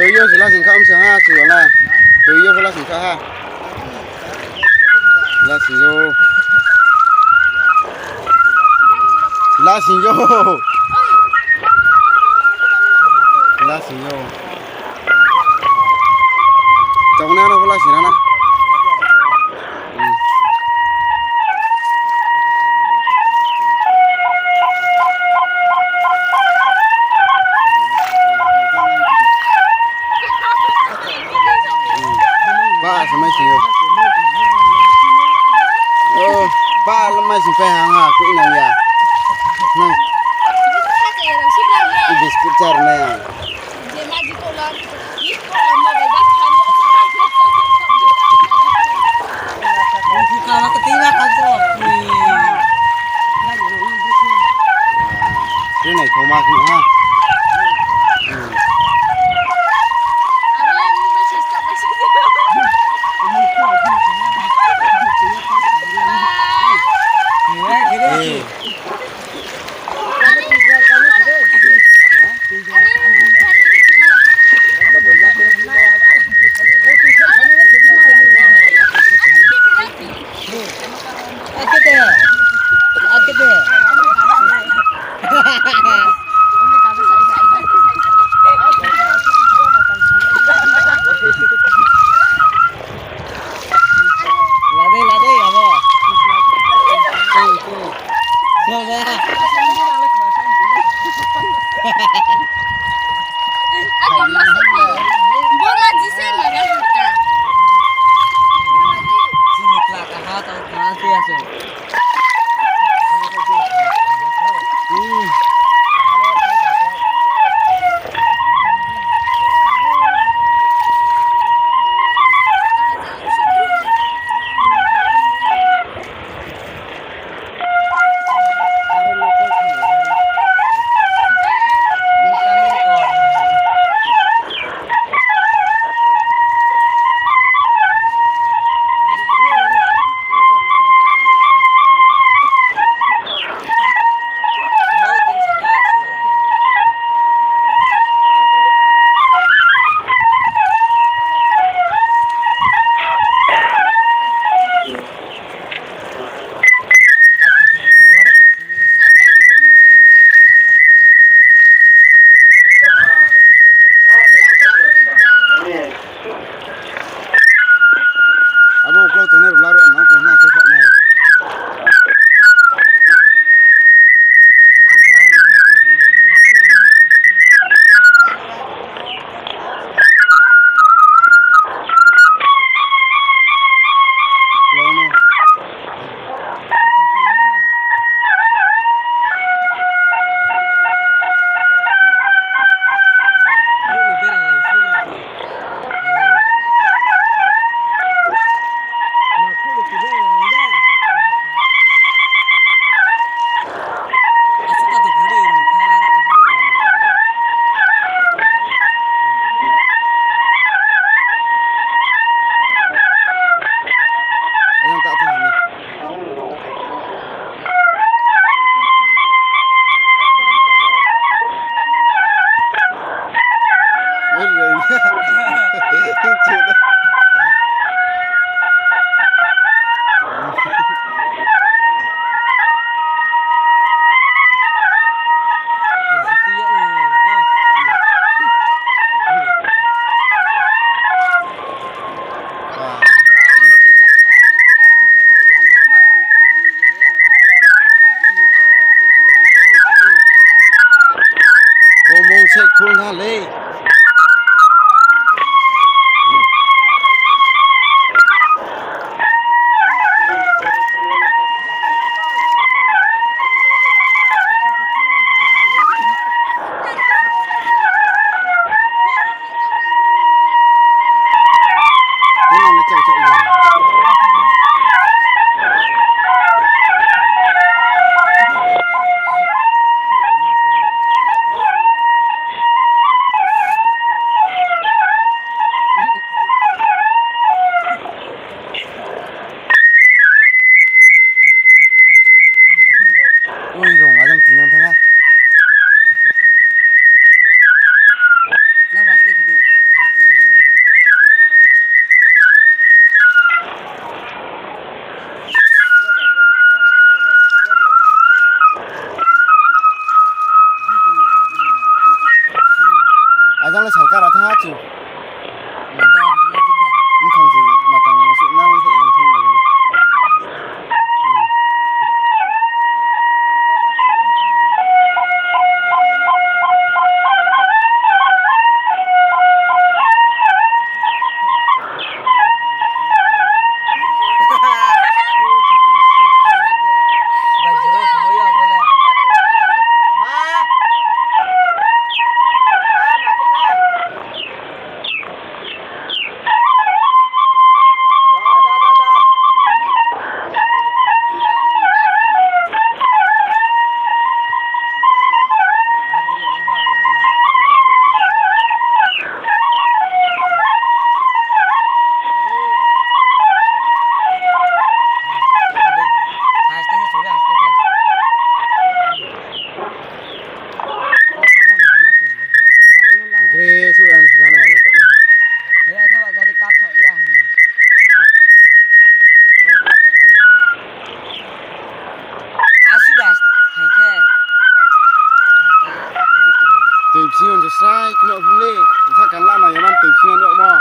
tôi yêu chỉ là sinh khám sẽ ha chủ là tôi yêu là sinh khám ha là sinh yêu là sinh yêu là sinh yêu trong này nó là sinh na ba sama sinh yêu ba là mai sinh phải hàng à cũng này à này biscuit char này à kalau ketiga kan tuh cái này không mắc nữa ha Azang le salka ra thang chu. Tao cũng chính là. Không gì mà tầng sự năng thì ăn thung rồi. Bajro semua ya boleh. Hashtag sudah hashtag. Gre su ăn là này mà tận. Ya các bạn jadi kathok ya. Boleh kathok kan. Sudah. Hai ke. Jadi ke. Tìm xiên thì sai, nó không lê. Sao càng làm mà yếm ăn tìm xiên nữa mà.